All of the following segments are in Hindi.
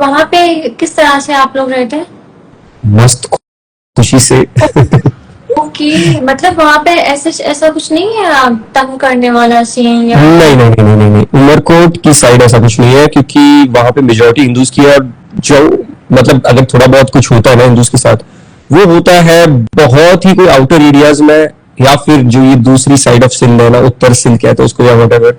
वहाँ पे किस तरह से आप लोग रहते हैं? मस्त खुशी से। ओके, मतलब वहाँ पे ऐसे ऐसा कुछ नहीं है तंग करने वाला सीन या? नहीं नहीं नहीं नहीं नहीं, उमरकोट की साइड ऐसा कुछ नहीं है, क्योंकि वहां पे मेजोरिटी हिंदूज की है। और जो मतलब अगर थोड़ा बहुत कुछ होता है ना हिंदूज के साथ, वो होता है बहुत ही कोई आउटर एरियाज में, या फिर जो ये दूसरी साइड ऑफ सिंध है ना, उत्तर सिंध कहते हैं उसको या वटेवर,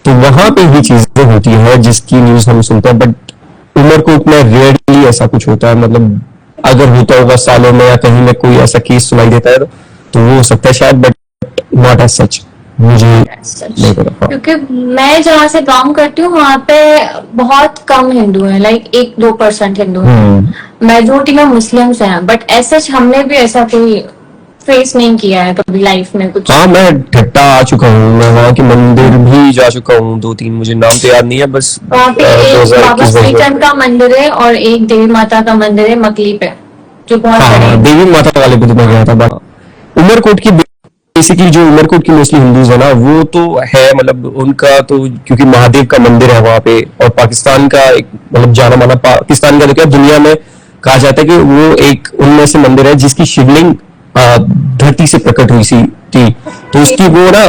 तो वहां पे ही चीजें होती है जिसकी न्यूज हम सुनते हैं। बट उमरकोट में रेयरली ऐसा कुछ होता है। मतलब अगर होता होगा सालों में या कहीं में कोई ऐसा केस सुनाई देता है तो वो हो सकता है शायद, बट नॉट एज सच। मुझे सच? नहीं पता। हाँ। क्योंकि मैं जहाँ से बिलोंग करती हूँ वहाँ पे बहुत कम हिंदू हैं, लाइक 1-2% हिंदू हैं। मेजोरिटी में मुस्लिम्स हैं, बट ऐसा हमने भी ऐसा कोई फेस नहीं किया है कभी लाइफ में कुछ। हाँ, मैं ठट्टा आ चुका हूँ, मैं वहाँ के मंदिर भी जा चुका हूँ 2-3, मुझे नाम तो याद नहीं है बस। वहाँ पे एक बाबा 2021 श्रीचंद का मंदिर है और एक देवी माता का मंदिर है मकली पे, जो बहुत हाँ बड़े हाँ, हैं। देवी माता वाले पे तो मैं गया था। बट उमरकोट की बेसिकली जो उमरकोट की मोस्टली हिंदूज है ना, वो तो है मतलब उनका तो, क्योंकि महादेव का मंदिर है वहाँ पे, और पाकिस्तान का एक मतलब जाना माना, पाकिस्तान का तो क्या दुनिया में कहा जाता है कि वो एक उनमें से मंदिर है जिसकी शिवलिंग धरती से प्रकट हुई थी। तो उसकी वो ना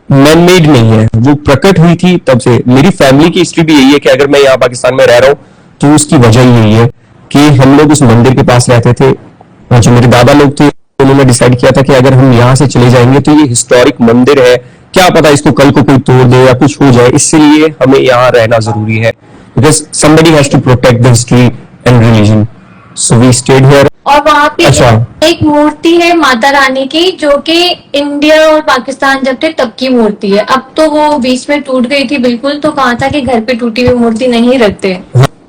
मैन मेड नहीं है, वो प्रकट हुई थी तब से। मेरी फैमिली की हिस्ट्री भी यही है कि अगर मैं यहाँ पाकिस्तान में रह रहा हूँ तो उसकी वजह यही है कि हम लोग उस मंदिर के पास रहते थे, और जो मेरे दादा लोग थे उन्होंने डिसाइड किया था कि अगर हम यहाँ से चले जाएंगे तो ये हिस्टोरिक मंदिर है, क्या पता इसको कल को कोई तोड़ दे या कुछ हो जाए, इसलिए हमें यहाँ रहना जरूरी है, because somebody has to protect the history and religion, so we stayed here। और वहाँ पे अच्छा। एक मूर्ति है माता रानी की, जो कि इंडिया और पाकिस्तान जब थे तब की मूर्ति है। अब तो वो बीच में टूट गई थी बिल्कुल, तो कहा था कि घर पे टूटी हुई मूर्ति नहीं रखते,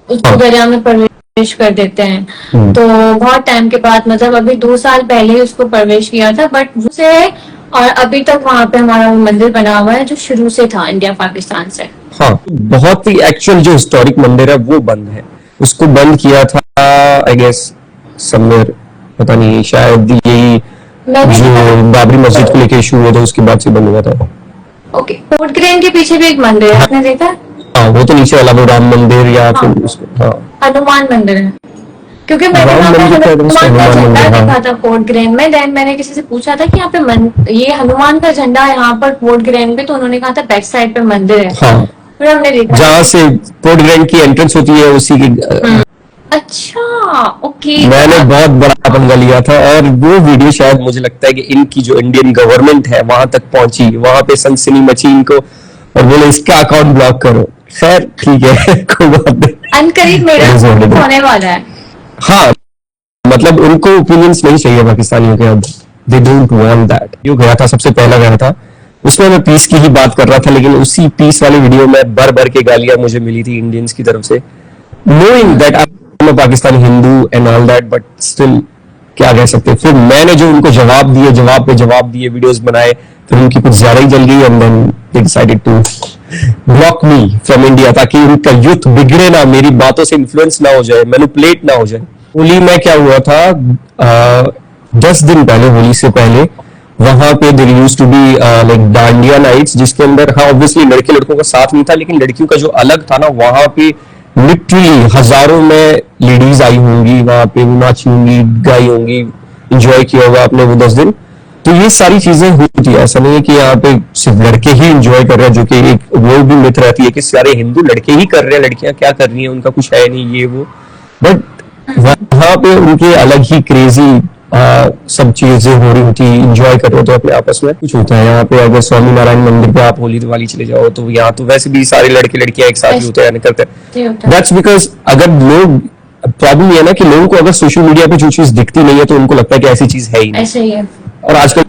उसको दरिया में प्रवेश कर देते हैं। तो बहुत टाइम के बाद, मतलब अभी 2 साल पहले ही उसको प्रवेश किया था, बट उसे और अभी तक वहाँ पे हमारा वो मंदिर बना हुआ है जो शुरू से था इंडिया पाकिस्तान से। हाँ, बहुत ही एक्चुअल जो हिस्टोरिक मंदिर है वो बंद है। उसको बंद किया था आई गेस समवेयर, पता नहीं, शायद यही जो बाबरी मस्जिद को लेके इशू हुआ था उसके बाद से बंद हुआ था। ओके, फोर्ट ग्रेन के पीछे भी एक मंदिर है, आपने देखा? हाँ, वो तो नीचे वाला वो राम मंदिर या फिर उसको, हाँ, हनुमान मंदिर है। क्योंकि मैंने राम वहाँ पे मंदिर हनुमान का हनुमान झंडा मंदिर, देखा हाँ। था फोर्ट ग्रेन में। देन मैंने किसी से पूछा था कि यहाँ पे ये हनुमान का झंडा यहाँ पर फोर्ट ग्रेन पे, तो उन्होंने कहा था बैक साइड पे मंदिर है। हाँ, फिर हमने देखा जहाँ से पोर्ट ग्रैंड की एंट्रेंस होती है उसी की। अच्छा, ओके। मैंने बहुत बड़ा पंगा लिया था, और वो वीडियो शायद मुझे लगता है कि इनकी जो इंडियन गवर्नमेंट है वहां तक पहुंची, वहां पे सनसनी मची इनको, और बोले इसका अकाउंट ब्लॉक करो। खैर ठीक है, कोई बात नहीं, अनकरीब मेरा होने वाला है। हाँ, मतलब उनको ओपिनियंस नहीं चाहिए पाकिस्तानियों के अब, दे डोंट वांट दैट। जो गया था सबसे पहला गया था, उसमें मैं पीस की ही बात कर रहा था, लेकिन उसी पीस वाले वीडियो में भर भर के गालियां मुझे मिली थी इंडियंस की तरफ से, knowing that I am a Pakistani Hindu and all that, but still क्या कह सकते। फिर मैंने जो उनको जवाब दिए, जवाब पे जवाब दिए, वीडियोस बनाए, फिर उनकी कुछ ज्यादा ही जल गई, and then they decided to block me from India, ताकि उनका यूथ बिगड़े ना, मेरी बातों से इन्फ्लुएंस ना हो जाए, मैनिपुलेट ना हो जाए। होली में क्या हुआ था, 10 दिन पहले, होली से पहले वहां पे there used to be like dandiya nights, जिसके अंदर हाँ ऑब्वियसली लड़के लड़कों का साथ नहीं था, लेकिन लड़कियों का जो अलग था ना, वहां पे लिटरली हजारों में लेडीज आई होंगी, वहां पे वो नाची होंगी, गाई होंगी, इंजॉय किया होगा आपने वो 10 दिन। तो ये सारी चीजें होती है, ऐसा नहीं है कि यहाँ पे सिर्फ लड़के ही एंजॉय कर रहे हैं, जो कि एक वो भी मिथ रहती है कि सारे हिंदू लड़के ही कर रहे हैं, लड़कियां क्या कर रही हैं, उनका कुछ है नहीं ये वो। बट वहां पे उनके अलग ही क्रेजी सब चीजें हो रही होती, इंजॉय कर रहे होते अपने आपस में। कुछ होता है यहाँ पे, अगर स्वामी नारायण मंदिर पे आप होली दिवाली चले जाओ तो यहाँ तो वैसे भी सारे लड़के लड़कियां एक साथ ही होते हैं, करते हैं। दैट्स बिकॉज अगर लोग, प्रॉब्लम ये है ना कि लोगों को अगर सोशल मीडिया पे जो चीज दिखती नहीं है तो उनको लगता है कि ऐसी चीज है ही नहीं। ऐसे ही है। और आजकल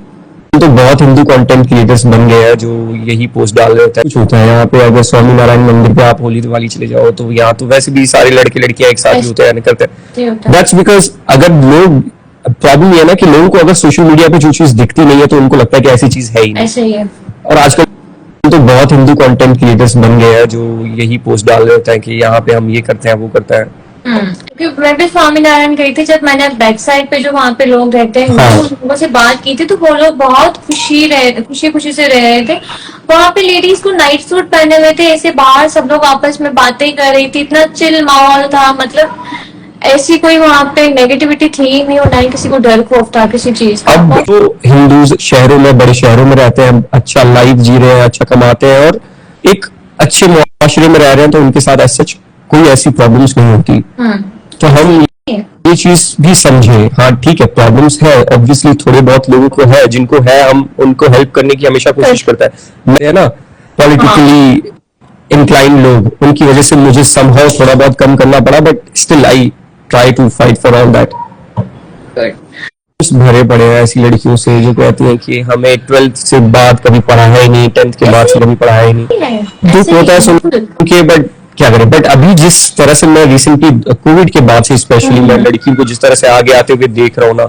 तो बहुत हिंदू कंटेंट क्रिएटर्स बन गए हैं जो यही पोस्ट डाल रहे होते हैं। कुछ होता है यहाँ पे, अगर स्वामी नारायण मंदिर पे आप होली दिवाली चले जाओ तो यहाँ तो वैसे भी सारे लड़के लड़कियां एक साथ ही होते हैं, करते हैं। दैट्स बिकॉज अगर लोग, प्रॉब्लम ये है ना कि लोगों को अगर सोशल मीडिया पे जो चीज दिखती नहीं है तो उनको लगता है कि ऐसी चीज है ही नहीं। ऐसे ही है। और आजकल तो बहुत हिंदू कंटेंट क्रिएटर्स बन गए हैं जो यही पोस्ट डाल रहे होते हैं कि यहाँ पे हम ये करते हैं वो करते हैं। क्योंकि मैं भी स्वामीनारायण गई थी, जब मैंने बैक साइड पे जो वहाँ पे लोग रहते हैं हाँ। उन लोगों से बात की थी, तो वो लोग बहुत खुशी खुशी से रह रहे थे। वहाँ पे लेडीज को नाइट सूट पहने हुए थे, ऐसे बाहर सब लोग आपस में बातें कर रही थी, इतना चिल माहौल था। मतलब ऐसी कोई वहाँ पे नेगेटिविटी थी ही नहीं, और ना ही किसी को डर खौफ था किसी चीज का। अब जो हिंदूज शहरों में, बड़े शहरों में रहते हैं, अच्छा लाइफ जी रहे हैं, अच्छा कमाते हैं और एक अच्छे मुआशरे में रह रहे हैं, तो उनके साथ सच कोई ऐसी प्रॉब्लम्स नहीं होती। तो हम ये चीज भी समझे। हाँ ठीक है, प्रॉब्लम्स है ऑब्वियसली, थोड़े बहुत लोगों को है, जिनको है हम उनको हेल्प करने की हमेशा कोशिश करता है। मैं ना पॉलिटिकली इंक्लाइन लोग, उनकी वजह से मुझे समहाउ थोड़ा बहुत कम करना पड़ा, but still I try to fight for all that. भरे पड़े हैं ऐसी लड़कियों से जो कहती हैं कि हमें 12th से बाद कभी पढ़ा है ही नहीं, 10th के बाद से कभी पढ़ा है ही नहीं। दुख होता है सुन के, बट क्या करें। बट अभी जिस तरह से मैं रिसेंटली कोविड के बाद से स्पेशली मैं लड़कियों को जिस तरह से आगे आते हुए देख रहा हूँ ना,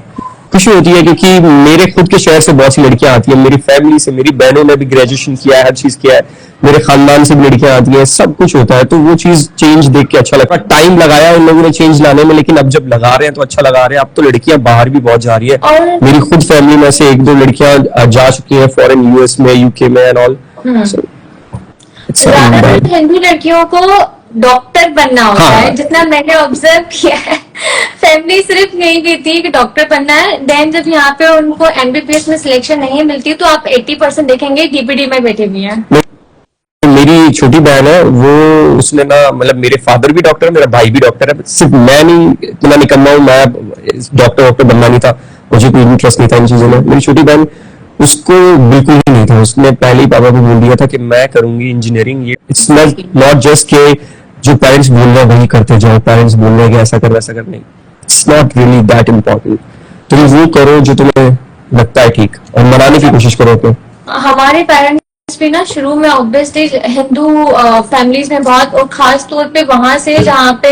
खुशी होती है, क्योंकि मेरे खुद के शहर से बहुत सी लड़कियां आती हैं, मेरी फैमिली से, मेरी बहनों ने भी ग्रेजुएशन किया है, हर चीज किया है, मेरे खानदान से भी लड़कियां आती हैं, सब कुछ होता है। तो वो चीज चेंज देख के अच्छा लगता है। टाइम लगाया उन लोगों ने चेंज लाने में, लेकिन अब जब लगा रहे हैं तो अच्छा लगा रहे हैं। अब तो लड़कियां बाहर भी बहुत जा रही है। और मेरी खुद फैमिली में से 1-2 लड़कियां जा चुकी है फॉरेन, यूएस में, यूके में एंड ऑल। ज्यादातर हिंदू लड़कियों को डॉक्टर बनना होता हाँ। है, जितना मैंने ऑब्जर्व किया है। फैमिली सिर्फ यही कहती है कि डॉक्टर बनना है। देन जब यहाँ पे उनको एमबीबीएस में सिलेक्शन नहीं मिलती, तो आप 80% देखेंगे डीपीडी में बैठे हुए हैं। मेरी छोटी बहन है, वो उसने ना, मतलब मेरे फादर भी डॉक्टर है, मेरा भाई भी डॉक्टर है, सिर्फ मैं नहीं इतना निकम्मा हूँ, मैं डॉक्टर बनना नहीं था, मुझे कोई इंटरेस्ट नहीं था इन चीजों में। मेरी छोटी बहन, उसको बिल्कुल ही नहीं था, उसने पहले ही पापा को बोल दिया था कि मैं करूंगी इंजीनियरिंग। ये इट्स नॉट जस्ट के जो पेरेंट्स बोल रहे हैं वही करते जाओ, पेरेंट्स बोल रहे हैं कि ऐसा कर वैसा कर, नहीं, it's not really that important. तुम वो करो जो तुम्हें लगता है ठीक, और मनाने की कोशिश करो। तो हमारे पेरेंट्स भी ना शुरू में ऑब्वियसली हिंदू फैमिलीज में बहुत, और खास तौर पे वहां से जहाँ पे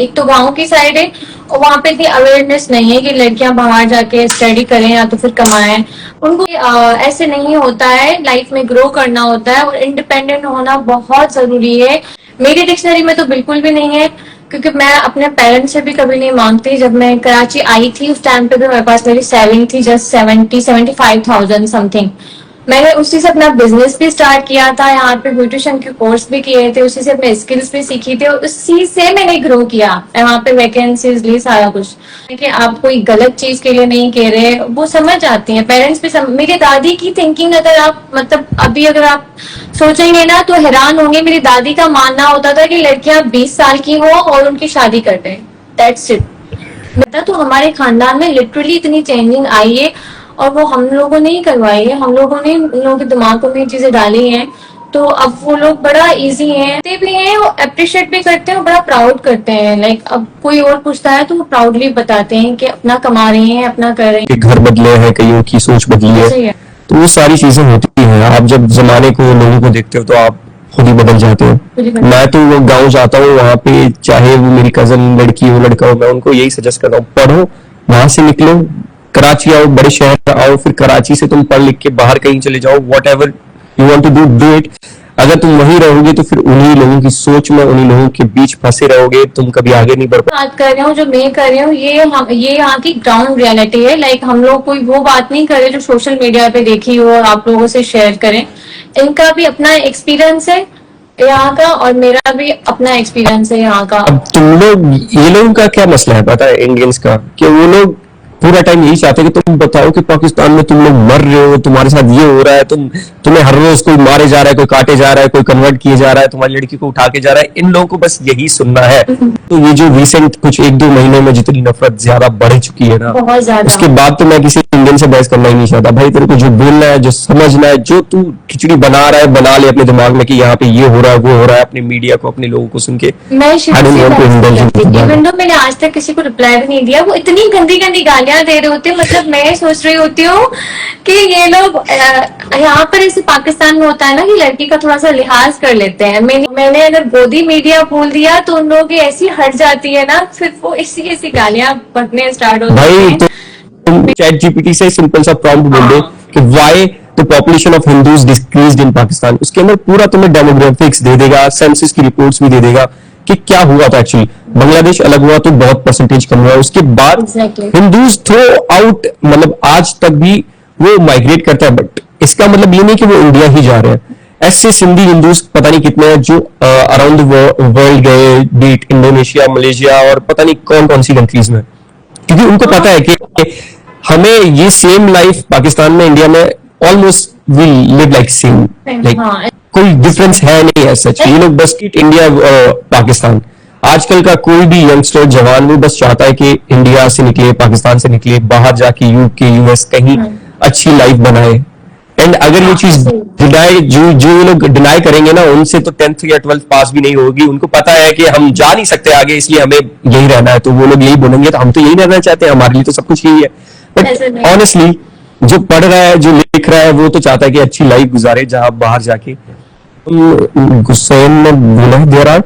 एक तो गांव की साइड है, और वहाँ पे इतनी अवेयरनेस नहीं है कि लड़कियां बाहर जाके स्टडी करें या तो फिर कमाएं। उनको ऐसे नहीं होता है, लाइफ में ग्रो करना होता है और इंडिपेंडेंट होना बहुत जरूरी है। मेरी डिक्शनरी में तो बिल्कुल भी नहीं है, क्योंकि मैं अपने पेरेंट्स से भी कभी नहीं मांगती। जब मैं कराची आई थी उस टाइम पे भी मेरे पास मेरी सेविंग थी जस्ट 75,000 समथिंग। मैंने उसी से अपना बिजनेस भी स्टार्ट किया था, यहाँ पे ब्यूटिशियन के कोर्स भी किए थे, उसी से अपने स्किल्स भी सीखी थी, और उसी से मैंने ग्रो किया। वहाँ पे वैकेंसीज ली, सारा कुछ। कि आप कोई गलत चीज के लिए नहीं कह रहे, वो समझ आती हैं पेरेंट्स भी। मेरी दादी की थिंकिंग अगर आप मतलब अभी अगर आप सोचेंगे ना तो हैरान होंगे। मेरी दादी का मानना होता था कि लड़कियां 20 साल की हो और उनकी शादी कर दें, दैट्स इट। तो हमारे खानदान में लिटरली इतनी चेंजिंग आई है, और वो हम लोगों ने ही करवाई है, हम लोगों ने उन लोगों के दिमागों में चीजें डाली हैं। तो अब वो लोग बड़ा इजी हैं, ते भी हैं, वो अप्रिशिएट भी करते हैं और बड़ा प्राउड करते हैं। लाइक अब कोई और पूछता है तो वो प्राउडली बताते हैं कि अपना कमा रहे हैं, अपना कर रहे हैं। घर बदले हैं, कईयों की सोच बदली है, तो वो सारी चीजें होती हैं। आप जब जमाने को, लोगों को देखते हो तो आप खुद ही बदल जाते हो। मैं तो वो गाँव जाता हूँ, वहाँ पे चाहे वो मेरी कजन लड़की हो लड़का हो, मैं उनको यही सजेस्ट करता हूँ, पढ़ो, वहां से निकलो, कराची आओ, बड़े शहर आओ, फिर कराची से तुम पढ़ लिख के बाहर कहीं चले जाओ, whatever you want to do, do it. अगर तुम वहीं रहोगे तो फिर उन्हीं लोगों की सोच में, उन्हीं लोगों के बीच फंसे रहोगे, तुम कभी आगे नहीं बढ़ पाओगे। बात कर रही हूँ जो मैं कर रही हूँ, ये यहाँ की ग्राउंड रियलिटी है। लाइक हम लोग कोई वो बात नहीं कर रहे जो सोशल मीडिया पे देखी हो और आप लोगों से शेयर करें। इनका भी अपना एक्सपीरियंस है यहाँ का, और मेरा भी अपना एक्सपीरियंस है यहाँ का। अब तुम लोग, ये लोगों का क्या मसला है पता है इंडियंस का, कि वो लोग पूरा टाइम यही चाहते हैं कि तुम बताओ कि पाकिस्तान में तुम लोग मर रहे हो, तुम्हारे साथ ये हो रहा है, तुम्हें हर रोज कोई मारे जा रहा है, कोई काटे जा रहा है, कोई कन्वर्ट किए जा रहा है, तुम्हारी लड़की को उठा के जा रहा है। इन लोगों को बस यही सुनना है। तो ये जो रिसेंट कुछ 1-2 महीनों में जितनी नफरत ज्यादा बढ़ चुकी है ना, बहुत ज्यादा। उसके बाद तो मैं किसी इंडियन से बहस करना ही नहीं चाहता। भाई तेरे को जो बोलना है, जो समझना है, जो तू खिचड़ी बना रहा है बना ले अपने दिमाग में कि यहाँ पे ये हो रहा है वो हो रहा है, अपने मीडिया को, अपने लोगों को सुन के। मैं इवन दो मैंने आज तक किसी को रिप्लाई भी नहीं दिया। वो इतनी गंदी गंदी गालियां दे रहे होते हैं, मतलब मैं सोच रही होती हूँ कि ये लोग यहाँ पर ऐसे पाकिस्तान में होता है ना कि लड़की का थोड़ा सा लिहाज कर लेते हैं। मैंने अगर गोदी मीडिया बोल दिया तो उन लोगों की ऐसी हट जाती है ना, फिर वो ऐसी ऐसी गालियां बकने स्टार्ट होती हैं। तुम चैट जीपीटी से सिंपल सा प्रॉम्प्ट बोल दो कि why the population of Hindus decreased in Pakistan, उसके अंदर पूरा तुम्हें डेमोग्राफिक्स दे देगा, सेंसस की रिपोर्ट्स भी दे देगा, कि क्या हुआ था एक्चुअली। बांग्लादेश अलग हुआ तो बहुत परसेंटेज कम हुआ, उसके बाद Exactly. हिंदूज थ्रो आउट, मतलब आज तक भी वो माइग्रेट करता है, बट इसका मतलब ये नहीं कि वो इंडिया ही जा रहे हैं। ऐसे सिंधी हिंदूज पता नहीं कितने हैं जो अराउंड द वर्ल्ड गए, बीट इंडोनेशिया, मलेशिया और पता नहीं कौन कौन सी कंट्रीज में, क्योंकि उनको पता है कि हमें ये सेम लाइफ पाकिस्तान में, इंडिया में almost will live like same, like हाँ। कोई डिफरेंस है नहीं है सच। ये लोग बस इंडिया पाकिस्तान, आजकल का कोई भी यंगस्टर जवान वो बस चाहता है कि इंडिया से निकले, पाकिस्तान से निकले, बाहर जाके यूके यूएस कहीं अच्छी लाइफ बनाए। एंड अगर ये चीज डिनाई, जो ये लोग डिनाई करेंगे ना, उनसे तो 10th या 12th पास भी नहीं होगी। उनको पता है कि हम जा नहीं सकते आगे, इसलिए हमें यही रहना है, तो वो लोग यही बोलेंगे तो हम तो यही रहना चाहते हैं, हमारे लिए तो सब कुछ यही है। बट ऑनेस्टली जो पढ़ रहा है, जो लिख रहा है, वो तो चाहता है कि अच्छी लाइफ गुजारे जहां बाहर जाके। गुस्सैन ने बोला है, there are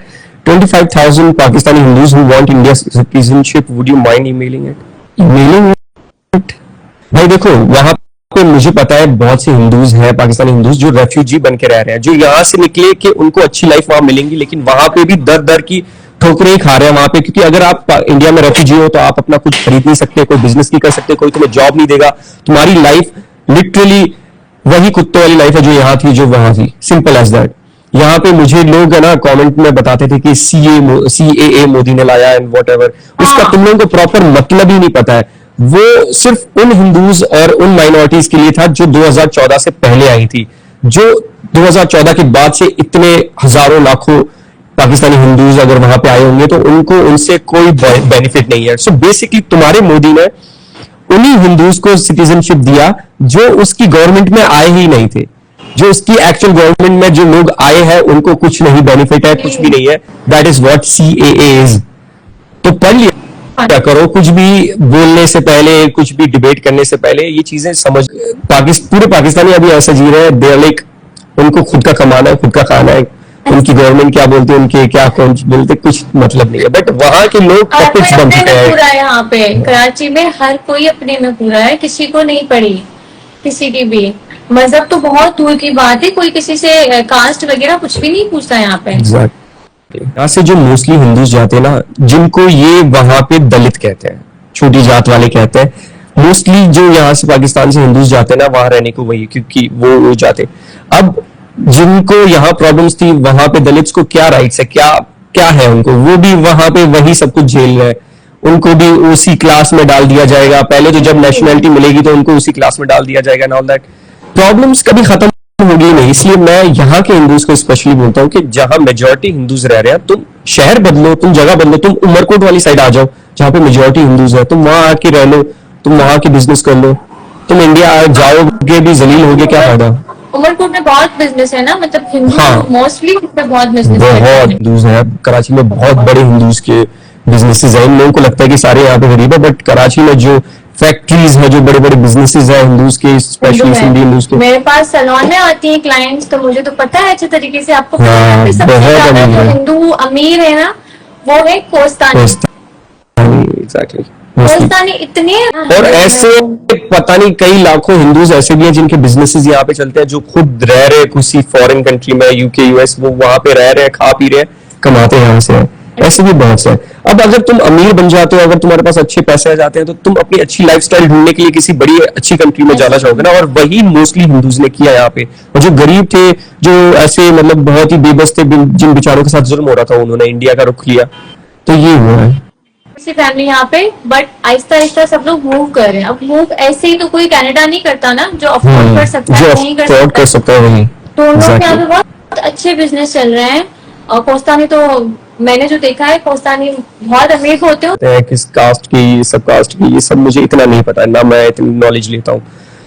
25,000 Pakistani Hindus who want India citizenship, would you mind emailing it? भाई देखो, वहां पे मुझे पता है बहुत से हिंदूज हैं, पाकिस्तानी हिंदूज जो रेफ्यूजी बन के रह रहे हैं, जो यहाँ से निकले कि उनको अच्छी लाइफ वहां मिलेंगी, लेकिन वहां पे भी दर दर की ठोकरें ही खा रहे हैं वहां पे, क्योंकि अगर आप इंडिया में रेफ्यूजी हो तो आप अपना कुछ खरीद नहीं सकते, कोई बिजनेस नहीं कर सकते, कोई तुम्हें जॉब नहीं देगा, तुम्हारी लाइफ लिटरली वही कुत्तों वाली लाइफ है जो यहाँ थी, जो वहां थी, सिंपल एज दैट। यहाँ पे मुझे लोग है ना कमेंट में बताते थे कि CAA मोदी ने लाया एंड वॉट एवर, उसका तुम लोगों को प्रॉपर मतलब ही नहीं पता है। वो सिर्फ उन हिंदूज और उन माइनॉरिटीज के लिए था जो 2014 से पहले आई थी। जो 2014 के बाद से इतने हजारों लाखों पाकिस्तानी हिंदूज अगर वहां पे आए होंगे तो उनको उनसे कोई बेनिफिट नहीं है। सो बेसिकली तुम्हारे मोदी ने उन्हीं हिंदूज को सिटीजनशिप दिया जो उसकी गवर्नमेंट में आए ही नहीं थे। जो उसकी एक्चुअल गवर्नमेंट में जो लोग आए हैं उनको कुछ नहीं बेनिफिट है, कुछ भी नहीं है। That is what CAA is. तो पढ़ लिया क्या करो, कुछ भी बोलने से पहले, कुछ भी डिबेट करने से पहले ये चीजें समझ। पूरे पाकिस्तानी अभी ऐसा जी रहे हैं, दे लाइक उनको खुद का कमाना है, खुद का खाना है, उनकी गवर्नमेंट क्या बोलती है, उनके क्या बोलते, कुछ मतलब नहीं है। बट वहां के लोग पपेट्स बन चुके हैं। पूरा यहाँ पे कराची में हर कोई अपने में पूरा है, किसी को नहीं पड़ी, किसी की भी मजहब तो बहुत दूर की बात है, कोई किसी से कास्ट वगैरह कुछ भी नहीं पूछता यहाँ पे। यहाँ से जो मोस्टली हिंदूज जाते हैं ना, जिनको ये वहां पे दलित कहते हैं, छोटी जात वाले कहते हैं, मोस्टली जो यहाँ से पाकिस्तान से हिंदूज जाते हैं ना वहां रहने को, वही क्योंकि वो जाते। अब जिनको यहाँ प्रॉब्लम्स थी, वहां पे दलित्स को क्या राइट्स है, क्या है उनको, वो भी वहां पे वही सब कुछ झेल रहे हैं। उनको भी उसी क्लास में डाल दिया जाएगा। पहले तो जब नेशनलिटी मिलेगी तो उनको उसी क्लास में डाल दिया जाएगा एंड ऑल दैट। प्रॉब्लम्स कभी खत्म होगी नहीं। इसलिए मैं यहाँ के हिंदूज को स्पेशली बोलता हूँ कि जहां मेजोरिटी हिंदूज रह रहे हैं, तुम शहर बदलो, तुम जगह बदलो, तुम उमरकोट वाली साइड आ जाओ जहां पे मेजोरिटी हिंदूज है, तुम वहां आके रह लो, तुम वहां की बिजनेस कर लो। तुम इंडिया जाओगे भी जलील होगे, क्या फायदा। उमरकोट में बहुत बिजनेस है ना, मतलब हिंदू हाँ। मोस्टली बहुत बिजनेस बहुत हिंदूज है कराची में, बहुत बड़े हिंदूज के बिजनेसेस है। इन लोगों को लगता है कि सारे यहाँ पे गरीब है, बट कराची में जो फैक्ट्रीज है, जो बड़े बड़े बिजनेसेस है हिंदूज के, स्पेशली सिंधी हिंदूज के। मेरे पास सैलून में आती है क्लाइंट्स, तो मुझे तो पता है अच्छे तरीके से। आपको हाँ, सबसे ज्यादा जो हिंदू अमीर है ना वो है कोस्तानी। एग्जैक्टली, कोस्तानी इतने। और ऐसे पता नहीं कई लाखों हिंदूज ऐसे भी हैं जिनके बिजनेसेस यहाँ पे चलते हैं, जो खुद रह रहे हैं किसी फॉरेन कंट्री में, UK US, वो वहां पे रह रहे हैं, खा पी रहे हैं, कमाते हैं यहाँ से हैं। ऐसे भी बहुत से। अब अगर तुम अमीर बन जाते हो, अगर तुम्हारे पास अच्छे पैसे आ जाते हैं, तो तुम अपनी अच्छी लाइफस्टाइल ढूंढने के लिए किसी बड़ी अच्छी कंट्री में जाना चाहोगे ना, और वही मोस्टली हिंदूज ने किया यहाँ पे। और जो गरीब थे, जो ऐसे मतलब बहुत ही बेबस थे, जिन बेचारों के साथ जुल्म हो रहा था, उन्होंने इंडिया का रुख लिया, तो ये हुआ है। फैमिली यहाँ पे, बट आहिस्ता आहिस्ता सब लोग मूव कर रहे हैं। अब मूव ऐसे ही तो कोई कनाडा नहीं करता ना, जो अफोर्ड कर सकता है, नहीं कर सकता है वही। तो उन लोग यहाँ पे बहुत अच्छे बिजनेस चल रहे हैं। और कोस्तानी तो मैंने जो देखा है, कोस्तानी बहुत अमीर होते हैं। किस कास्ट की, सब कास्ट की, ये सब मुझे इतना नहीं पता है ना, मैं इतनी नॉलेज लेता हूँ,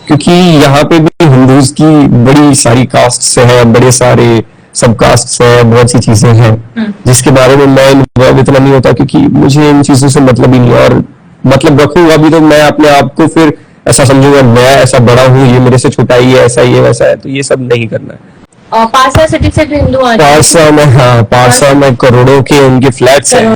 क्योंकि यहाँ पे भी हिंदूज की बड़ी सारी कास्ट है, बड़े सारे सब कास्ट है, बहुत सी चीजें हैं जिसके बारे में मैं इतना नहीं होता, क्योंकि मुझे इन चीजों से मतलब ही नहीं। और मतलब रखूंगा भी तो मैं अपने आप को फिर ऐसा समझूंगा मैं ऐसा बड़ा हूँ, ये मेरे से छोटा ही है, ऐसा ही है, वैसा है, तो ये सब नहीं करना है। और पारसा सिटी से भी हिंदू आ जाते हैं। पारसा में, हाँ, पारसा में करोड़ों के उनके फ्लैट्स हैं,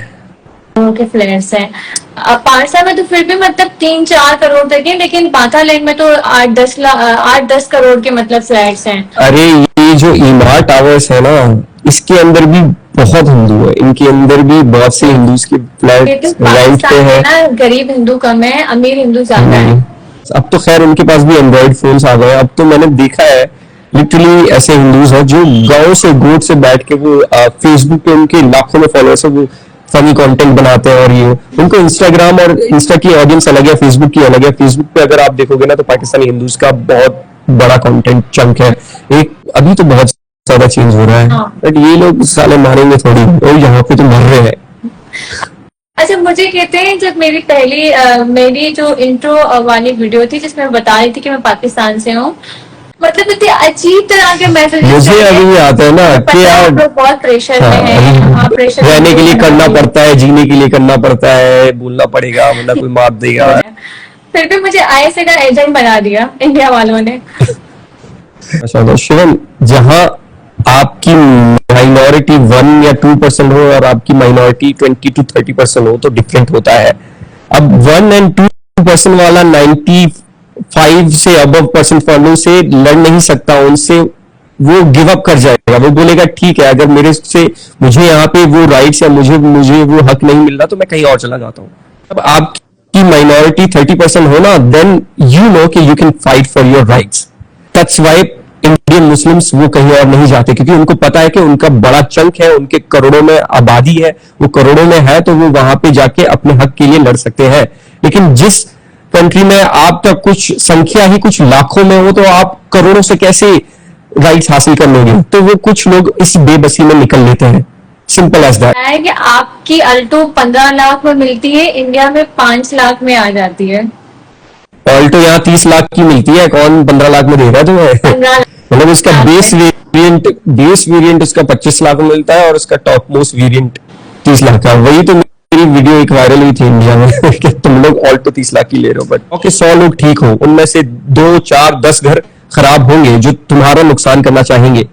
के फ्लैट्स हैं। पारसा में तो फिर भी मतलब 3-4 करोड़ तक है, लेकिन पाथालैंड में तो 8-10 करोड़ के मतलब फ्लैट्स हैं। अरे ये जो ईमार टावर्स है ना, इसके अंदर भी बहुत हिंदू है, इनके अंदर भी बहुत से हिंदूज के फ्लैट लेकिन रेंट पे पाकिस्तान है। में ना गरीब हिंदू कम है, अमीर हिंदू ज्यादा है। अब तो खैर उनके पास भी एंड्रॉइड फोन्स आ गए हैं। अब तो मैंने देखा है लिटरली ऐसे हिंदूज हैं जो गांव से गोद से बैठ के वो फेसबुक पे उनके लाखों में फॉलोअर्स है, वो फनी कंटेंट बनाते हैं। और ये उनको इंस्टाग्राम और इंस्टा की ऑडियंस अलग है, फेसबुक की अलग है। फेसबुक पे अगर आप देखोगे ना तो पाकिस्तानी हिंदूज का बहुत बड़ा कंटेंट चंक है। एक अभी तो बहुत ज्यादा चेंज हो रहा है, हाँ। बट ये लोग साले मारेंगे थोड़ी, और यहाँ पे तो मर रहे हैं। अच्छा, मुझे कहते हैं जब मेरी पहली मेरी जो इंट्रो वाली वीडियो थी जिसमें मैं बता रही थी कि मैं पाकिस्तान से हूँ, मतलब इतने अजीब तरह के मैसेजेस मुझे अभी भी आता है ना कि यार बहुत प्रेशर में है। हाँ, प्रेशर रहने के लिए करना पड़ता है, जीने के लिए करना पड़ता है, बोलना पड़ेगा वरना कोई मार देगा। फिर भी मुझे आईएसए का एजेंट बना दिया इंडिया वालों ने। अच्छा तो शिवम, जहां आपकी माइनॉरिटी 1 या 2% हो और आपकी माइनॉरिटी 20 to 30% हो तो डिफरेंट होता है। अब 1 and 2% वाला 95 से अबव परसेंट वालों से लड़ नहीं सकता, उनसे वो गिव अप कर जाएगा। वो बोलेगा ठीक है, अगर मेरे से मुझे यहाँ पे वो राइट्स या मुझे वो हक नहीं मिल रहा तो मैं कहीं और चला जाता हूँ। अब आपकी माइनॉरिटी 30% हो ना, देन यू नो कि you can fight for your rights. That's why Indian Muslims वो कहीं और नहीं जाते, क्योंकि उनको पता है कि उनका बड़ा चंक है, उनके करोड़ों में आबादी है, वो करोड़ों में है तो वो वहां पे जाके अपने हक के लिए लड़ सकते हैं। लेकिन जिस कंट्री में आपका कुछ संख्या ही कुछ लाखों में हो तो आप करोड़ों से कैसे राइट्स हासिल कर लोगे? तो वो कुछ लोग इस बेबसी में निकल लेते हैं। सिंपल एज दैट है कि आपकी अल्टो 15 लाख में मिलती है, इंडिया में 5 लाख में आ जाती है। ऑल्टो यहाँ 30 लाख की मिलती है, कौन 15 लाख में दे रहा है तुम्हें? 15 मतलब उसका बेस वेरिएंट उसका 25 लाख में मिलता है और उसका टॉप मोस्ट वेरिएंट 30 लाख का। वही तो मेरी वीडियो एक वायरल हुई थी इंडिया में कि तुम लोग ऑल्टो 30 लाख की ले रहे हो। बट ओके, 100 लोग ठीक हो, उनमें से 2, 4, 10 घर खराब होंगे जो तुम्हारा नुकसान करना चाहेंगे।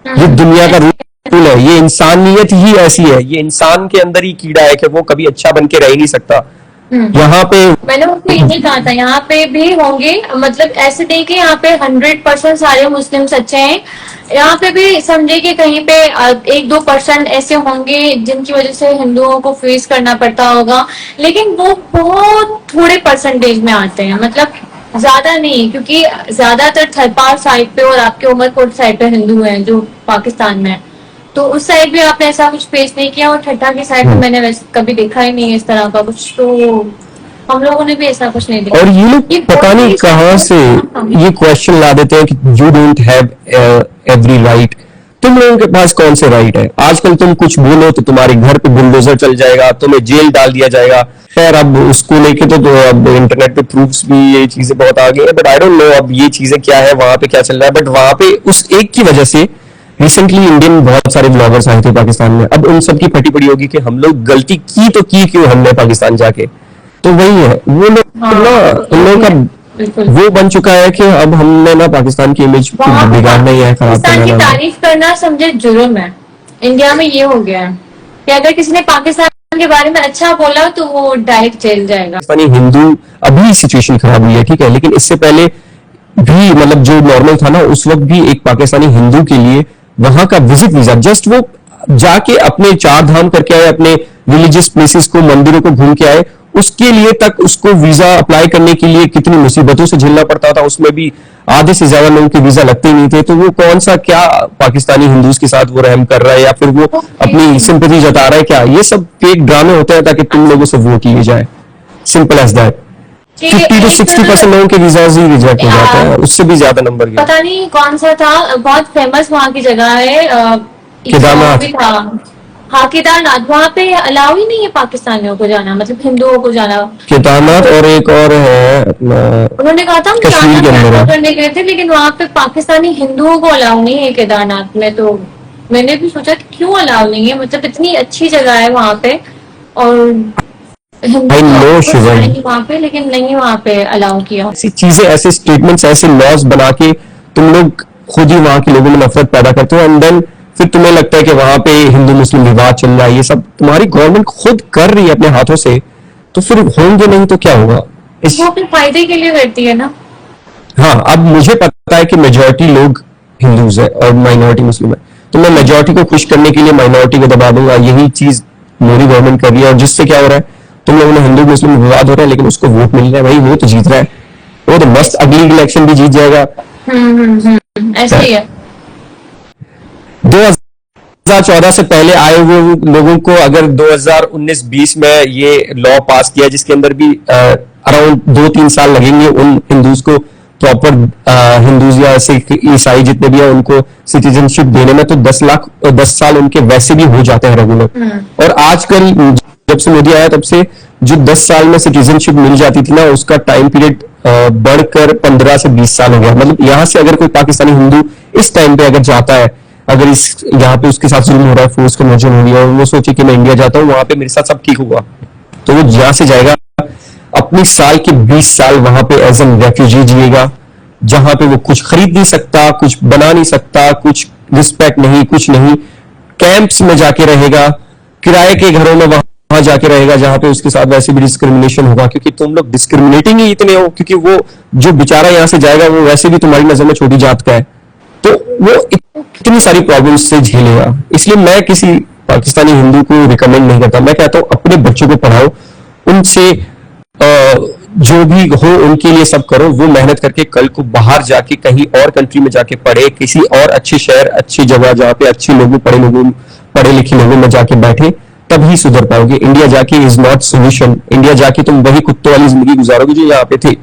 ये दुनिया का रूल है, ये इंसानियत ही ऐसी है, ये इंसान के अंदर ही कीड़ा है कि वो कभी अच्छा बन के रह ही नहीं सकता। यहाँ पे मैंने उसको यही कहा था, यहाँ पे भी होंगे, मतलब ऐसे नहीं कि यहाँ पे 100% सारे मुस्लिम्स अच्छे हैं। यहाँ पे भी समझे कि कहीं पे 1-2% ऐसे होंगे जिनकी वजह से हिंदुओं को फेस करना पड़ता होगा, लेकिन वो बहुत थोड़े परसेंटेज में आते हैं, मतलब ज्यादा नहीं, क्योंकि ज्यादातर थरपार साइड पे और आपके उमरकोट साइड पे हिंदू हैं जो पाकिस्तान में है। तो उस साइड भी आपने ऐसा कुछ फेस नहीं किया, और ठट्ठा की साइड में मैंने वैसे कभी देखा ही नहीं है इस तरह का कुछ, तो हम लोगों ने भी ऐसा कुछ नहीं देखा। और ये लोग पता नहीं कहां से ये क्वेश्चन ला देते हैं कि you don't have every right. तुम लोगों के पास कौन से राइट है? आजकल तुम कुछ बोलो तो तुम्हारे घर पे बुलडोजर चल जाएगा, तुम्हें जेल डाल दिया जाएगा। खैर अब उसको लेके तो अब इंटरनेट पे प्रूफ्स भी ये चीजें बहुत आ गई है, बट आई डोंट नो अब ये चीजें क्या है, वहां पे क्या चल रहा है। बट वहां पे उस एक की वजह से रिसेंटली इंडियन बहुत सारे ब्लॉगर्स आए थे पाकिस्तान में। अब उन सबकी फटी पड़ी होगी कि हम लोग गलती की तो की क्यों हमने पाकिस्तान जाके। तो वही है, वो लोग ना उन लोगों का बिल्कुल वो बन चुका है कि अब हमने ना पाकिस्तान की इमेज बिगाड़ना ही है, खराब पाकिस्तान की करना है। तारीफ करना समझे जुर्म है। इंडिया में ये हो गया है कि अगर किसी ने पाकिस्तान के बारे में अच्छा बोला तो वो डायरेक्ट जेल जाएगा। पाकिस्तानी हिंदू अभी सिचुएशन खराब हुई है, ठीक है, लेकिन इससे पहले भी मतलब जो नॉर्मल था ना, उस वक्त भी एक पाकिस्तानी हिंदू के लिए वहां का विजिट वीजा, जस्ट वो जाके अपने 4 धाम करके आए, अपने रिलीजियस प्लेसेस को, मंदिरों को घूम के आए, उसके लिए तक उसको वीजा अप्लाई करने के लिए कितनी मुसीबतों से झेलना पड़ता था। उसमें भी आधे से ज्यादा लोगों के वीजा लगते ही नहीं थे। तो वो कौन सा क्या पाकिस्तानी हिंदूज के साथ वो रहम कर रहा है या फिर वो अपनी सिंपैथी जता रहा है क्या? ये सब फेक ड्रामे होते हैं ताकि तुम लोगों से वोट लिए जाए। Simple as that. 50 to 60% लोगों के वीजाज ही रिजेक्ट हो जाते हैं, उससे भी ज्यादा नंबर गया। पता नहीं कौन सा था, बहुत फेमस वहाँ की जगह है, केदारनाथ। भी था। हाँ, केदारनाथ, वहाँ पे अलाउ ही नहीं है पाकिस्तानियों को जाना, मतलब हिंदुओं को जाना। केदारनाथ और एक और है अपना, उन्होंने कहा था हम कश्मीर के अंदर है। करने गए थे, लेकिन वहाँ पे पाकिस्तानी हिंदुओं को अलाउ नहीं है केदारनाथ में। तो मैंने भी सोचा कि क्यों अलाउ नहीं है, मतलब इतनी अच्छी जगह है वहाँ पे और वहाँ पे, लेकिन नहीं वहाँ पे अलाउ किया। ऐसी चीजें, ऐसे स्टेटमेंट्स, ऐसे लॉज बना के तुम लोग खुद ही वहां के लोगों में नफरत पैदा करते हो, एंड देन फिर तुम्हें लगता है कि वहां पे हिंदू मुस्लिम विवाद चल रहा है। ये सब तुम्हारी गवर्नमेंट खुद कर रही है अपने हाथों से, तो फिर होंगे नहीं तो क्या होगा? वो अपने फायदे के लिए करती है ना। हाँ, अब मुझे पता है कि मेजोरिटी लोग हिंदूज है और माइनॉरिटी मुस्लिम है, तो मैं मेजोरिटी को खुश करने के लिए माइनॉरिटी को दबा दूंगा। यही चीज मोदी गवर्नमेंट कर रही है, और जिससे क्या हो रहा है, तुम लोगों ने हिंदू मुस्लिम विवाद हो रहा है, लेकिन उसको वोट मिल रहा है, भाई वो तो जीत रहा है, वो तो मस्त अगली इलेक्शन भी जीत जाएगा। ऐसे ही है। 2014 से पहले आए हुए लोगों को अगर 2019-20 में ये लॉ पास किया, जिसके अंदर भी अराउंड 2-3 साल लगेंगे उन हिंदूज को प्रॉपर, हिंदूज या सिख ईसाई जितने भी हैं उनको सिटीजनशिप देने में, तो 10 साल उनके वैसे भी हो जाते हैं रेगुलर। और आजकल जब से मोदी आया तब से जो 10 साल में सिटीजनशिप मिल जाती थी ना, उसका टाइम पीरियड बढ़कर 15 से 20 साल हो गया। मतलब यहाँ से अगर कोई पाकिस्तानी हिंदू इस टाइम पे अगर जाता है, अगर इस यहाँ पे उसके साथ जुल्म हो रहा है, फोर्स कन्वर्जन हो गया, और वो सोचे कि मैं इंडिया जाता हूँ, वहां पे मेरे साथ सब ठीक होगा, तो वो जहां से जाएगा अपनी साल के 20 साल वहां पे एज एन रेफ्यूजी जिएगा, जहां पे वो कुछ खरीद नहीं सकता, कुछ बना नहीं सकता, कुछ रिस्पेक्ट नहीं, कुछ नहीं, कैंप्स में जाके रहेगा, किराए के घरों में वहां जाके रहेगा, जहां पे उसके साथ वैसे भी डिस्क्रिमिनेशन होगा, क्योंकि तुम लोग डिस्क्रिमिनेटिंग ही इतने हो, क्योंकि वो जो बेचारा यहां से जाएगा वो वैसे भी तुम्हारी नजर में छोटी जात का है, तो वो इतनी सारी प्रॉब्लम्स से झेलेगा। इसलिए मैं किसी पाकिस्तानी हिंदू को रिकमेंड नहीं करता। मैं कहता हूं अपने बच्चों को पढ़ाओ, उनसे जो भी हो उनके लिए सब करो, वो मेहनत करके कल को बाहर जाके कहीं और कंट्री में जाके पढ़े, किसी और अच्छे शहर, अच्छी जगह जहां पे अच्छे लोग, पढ़े लिखे लोगों में जाके बैठे, तभी सुधर पाओगे। इंडिया जाके इज नॉट सोल्यूशन। इंडिया जाके तुम वही कुत्तों वाली जिंदगी गुजारोगे जो यहाँ पे थे।